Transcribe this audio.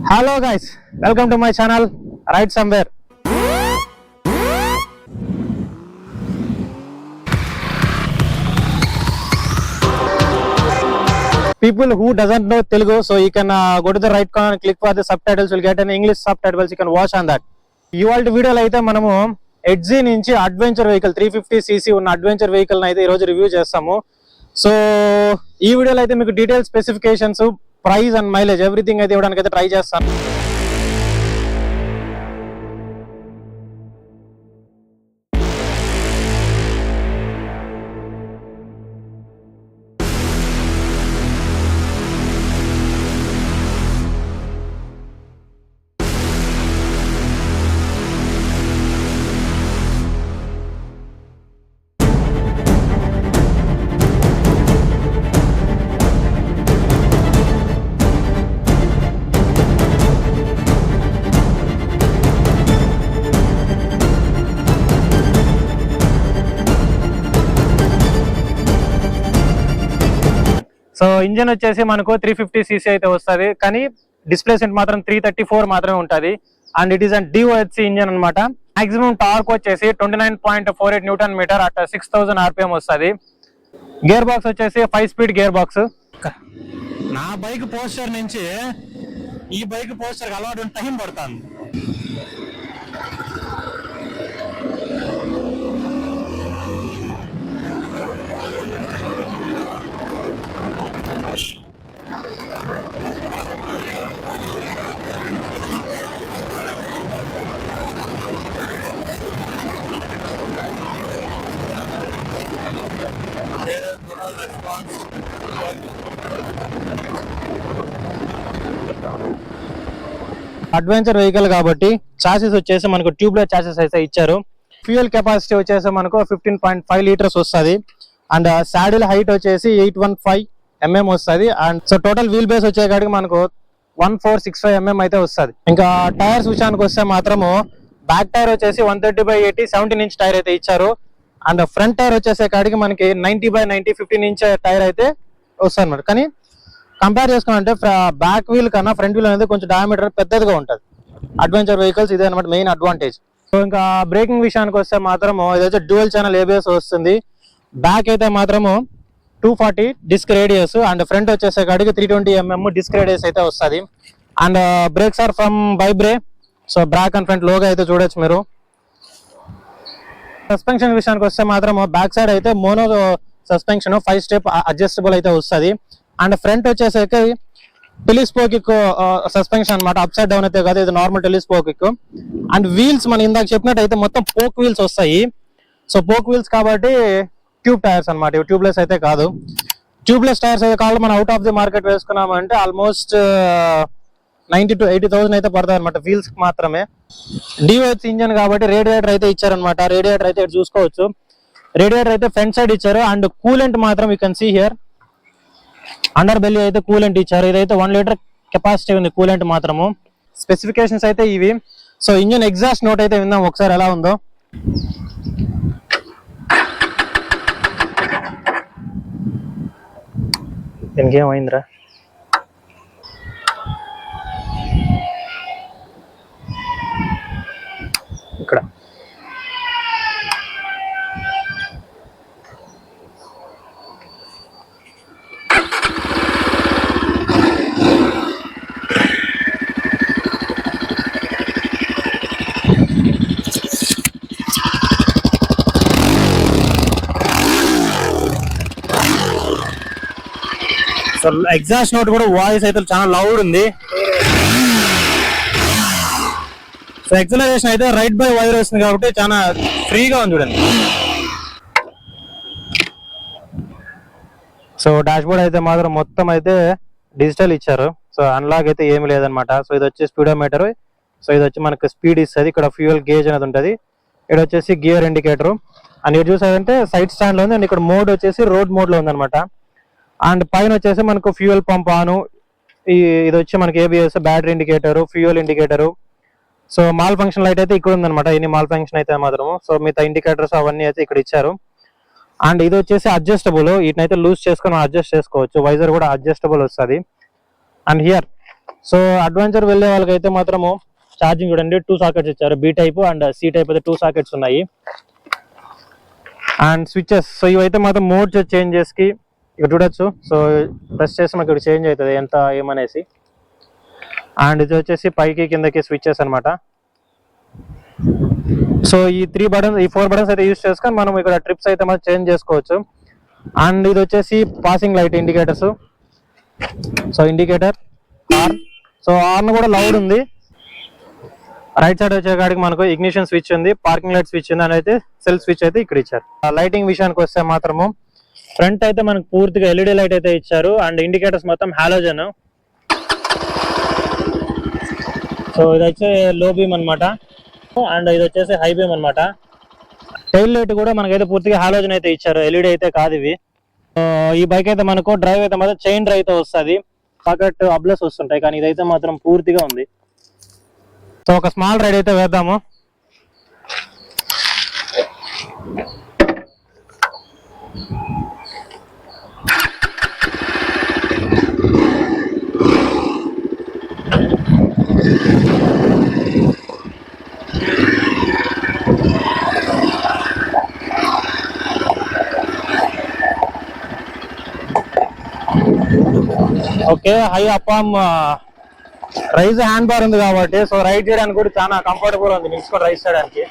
Hello guys, welcome to my channel Ride Somewhere. People who doesn't know Telugu, so you can go to the right corner and click for the subtitles. You'll get an English subtitles. You can watch on that. ఇవాళ వీడియోలో అయితే మనము edgy నుంచి adventure vehicle 350cc ఉన్న adventure vehicle అయితే ఈ రోజు review చేస్తాము. సో ఈ వీడియోలో అయితే మీకు detail specifications, price and mileage everything అయితే ఇవ్వడానికి అయితే ట్రై చేస్తాను. సో ఇంజన్ వచ్చేసి మనకు 350cc అయితే వస్తుంది, కానీ డిస్ప్లేస్మెంట్ మాత్రం 334 మాత్రమే ఉంటుంది. And it is and DOHC engine అనమాట. మాక్సిమం టార్క్ వచ్చేసి 29.48 న్యూటన్ మీటర్ అట్ 6000 RPM వస్తుంది. గేర్ బాక్స్ వచ్చేసి 5-స్పీడ్ గేర్ బాక్స్. నా బైక్ పోస్టర్ నుంచి ఈ బైక్ పోస్టర్ అలవాటు టైం పడుతుంది. అడ్వెంచర్ వెహికల్ కాబట్టి చాసిస్ వచ్చేసి మనకు ట్యూబ్లెస్ చాసిస్ అయితే ఇచ్చారు. ఫ్యూయల్ కెపాసిటీ వచ్చేసి మనకు 15.5 లీటర్స్ వస్తుంది. అండ్ సాడిల్ హైట్ వచ్చేసి 815 mm వస్తుంది. And so total wheel base వచ్చేకాడికి మనకు 1465 mm అయితే వస్తుంది. ఇంకా టైర్స్ విషయానికి వస్తే మాత్రము బ్యాక్ టైర్ వచ్చేసి 130/80 17-inch టైర్ అయితే ఇచ్చారు. అండ్ ఫ్రంట్ టైర్ వచ్చేసేకాడికి మనకి 90/90 15-inch టైర్ అయితే వస్తుంది అన్నమాట. కానీ కంపేర్ చేసుకుంటే బ్యాక్ వీల్ కన్నా ఫ్రంట్ వీల్ అనేది కొంచెం డయామీటర్ పెద్దదిగా ఉంటుంది అడ్వెంచర్ వెహికల్స్. ఇదే అనమాట మెయిన్ అడ్వాంటేజ్. సో ఇంకా బ్రేకింగ్ విషయానికి వస్తే మాత్రము ఇదైతే డ్యూయల్ ఛానల్ ABS వస్తుంది. బ్యాక్ అయితే మాత్రము 240 డిస్క్ రేడియస్ అండ్ ఫ్రంట్ వచ్చేసేకాడికి 320 mm డిస్క్ రేడియస్ అయితే వస్తుంది. And brakes are from Bybre. So back and front లోగా అయితే చూడొచ్చు మీరు. సస్పెన్షన్ విషయానికి వస్తే మాత్రం బ్యాక్ సైడ్ అయితే మోనో సస్పెన్షన్ 5-స్టెప్ అడ్జస్టబుల్ అయితే వస్తుంది. అండ్ ఫ్రంట్ వచ్చేసరికి టెలిస్పోకిక్ సస్పెన్షన్ అనమాట. అప్ సైడ్ డౌన్ అయితే కాదు, ఇది నార్మల్ టెలిస్పోకిక్. అండ్ వీల్స్ మనం ఇందాక చెప్పినట్టు అయితే మొత్తం పోక్ వీల్స్ వస్తాయి. సో పోక్ వీల్స్ కాబట్టి ట్యూబ్ టైర్స్ అనమాట, ఇవి ట్యూబ్లెస్ అయితే కాదు. ట్యూబ్లెస్ టైర్స్ అయితే కావాలి మనం అవుట్ ఆఫ్ ది మార్కెట్ వేసుకున్నామంటే ఆల్మోస్ట్ 90,000 to 80,000 అయితే పడతాయి అనమాట వీల్స్ మాత్రమే. DOHC ఇంజన్ కాబట్టి రేడియేటర్ అయితే ఇచ్చారనమాట. రేడియేటర్ అయితే చూసుకోవచ్చు. రేడియేటర్ అయితే ఫ్రంట్ సైడ్ ఇచ్చారు. అండ్ కూలెంట్ మాత్రం you can see here under belly అయితే కూలెంట్ ఇచ్చారు. ఇదైతే 1 లీటర్ కెపాసిటీ ఉంది కూలెంట్ మాత్రము. స్పెసిఫికేషన్స్ అయితే ఇవి. సో ఇంజన్ ఎగ్జాస్ట్ నోట్ అయితే విందాం ఒకసారి ఎలా ఉందో. దీనికి ఏమైందిరా? ఇక్కడ సో ఎగ్జాస్ట్ నోట్ కూడా వాయిస్ అయితే చాలా లౌడ్ ఉంది. సో ఎక్సలరేషన్ అయితే రైట్ బై వైర్ వస్తుంది కాబట్టి చాలా ఫ్రీగా ఉంది చూడండి. సో డాష్ బోర్డ్ అయితే మాత్రం మొత్తం అయితే డిజిటల్ ఇచ్చారు. సో అన్లాక్ అయితే ఏమి లేదనమాట. సో ఇది వచ్చి స్పీడోమీటర్. సో ఇది వచ్చి మనకు స్పీడ్ ఇస్తుంది. ఇక్కడ ఫ్యూయల్ గేజ్ అనేది ఉంటుంది. ఇక్కడ వచ్చేసి గియర్ ఇండికేటర్. అండ్ ఇక్కడ చూసారంటే సైడ్ స్టాండ్ లో ఉంది. అండ్ ఇక్కడ మోడ్ వచ్చేసి రోడ్ మోడ్ లో ఉందన్నమాట. అండ్ పైన వచ్చేసి మనకు ఫ్యూయల్ పంప్ ఆను, ఇది వచ్చి మనకి ABS, battery indicator, fuel indicator. So mall function light అయితే ఇక్కడ ఉందన్నమాట. ఎన్ని మాల్ ఫంక్షన్ అయితే మాత్రము. సో మిగతా ఇండికేటర్స్ అవన్నీ అయితే ఇక్కడ ఇచ్చారు. అండ్ ఇది వచ్చేసి అడ్జస్టబుల్, వీటినైతే లూజ్ చేసుకొని అడ్జస్ట్ చేసుకోవచ్చు. వైజర్ కూడా అడ్జస్టబుల్ వస్తుంది. అండ్ హియర్ సో అడ్వెంచర్ వెళ్ళే వాళ్ళకైతే మాత్రము ఛార్జింగ్ చూడండి 2 సాకెట్స్ ఇచ్చారు, B type and C type అయితే 2 సాకెట్స్ ఉన్నాయి. అండ్ స్విచెస్, సో ఇవైతే మాత్రం మోడ్ చేంజెస్ కి ఇక్కడ చూడొచ్చు. సో ప్రెస్ చేసి మనకి ఇక్కడ చేంజ్ అవుతుంది ఎంత ఏమనేసి. అండ్ ఇది వచ్చేసి పైకి కిందకి స్విచెస్ అనమాట. సో ఈ 4 బటన్స్ అయితే యూజ్ చేసుకొని మనం ఇక్కడ ట్రిప్స్ అయితే మనం చేంజ్ చేసుకోవచ్చు. అండ్ ఇది వచ్చేసి passing light indicators. So indicator, horn, so horn కూడా లౌడ్ ఉంది. రైట్ సైడ్ వచ్చేకాడికి మనకు ఇగ్నిషన్ స్విచ్ ఉంది, పార్కింగ్ లైట్ స్విచ్ ఉంది, అని అయితే సెల్ఫ్ స్విచ్ అయితే ఇక్కడ ఇచ్చారు. లైటింగ్ విషయానికి వస్తే మాత్రము ఫ్రంట్ అయితే మనకు పూర్తిగా ఎల్ఈడి లైట్ అయితే ఇచ్చారు. అండ్ ఇండికేటర్స్ మొత్తం హాలోజన్. సో ఇది వచ్చే లో బీమ్ అనమాట, అండ్ ఇది వచ్చేసి హై బీమ్ అనమాట. టైల్ లైట్ కూడా మనకైతే పూర్తిగా హాలోజన్ అయితే ఇచ్చారు, ఎల్ఈడి అయితే కాదు ఇవి. ఈ బైక్ అయితే మనకు డ్రైవ్ అయితే మాత్రం చైన్ డ్రైవ్ తో వస్తుంది, పాకెట్ అబ్లెస్ వస్తుంటాయి, కానీ ఇదైతే మాత్రం పూర్తిగా ఉంది. సో ఒక స్మాల్ రైడ్ అయితే వేద్దాము. Okay, high up rise handlebar ఉంది కాబట్టి సో రైడ్ చేయడానికి కూడా చాలా కంఫర్టబుల్ ఉంది నిల్చుకొని రైడ్ చేయడానికి.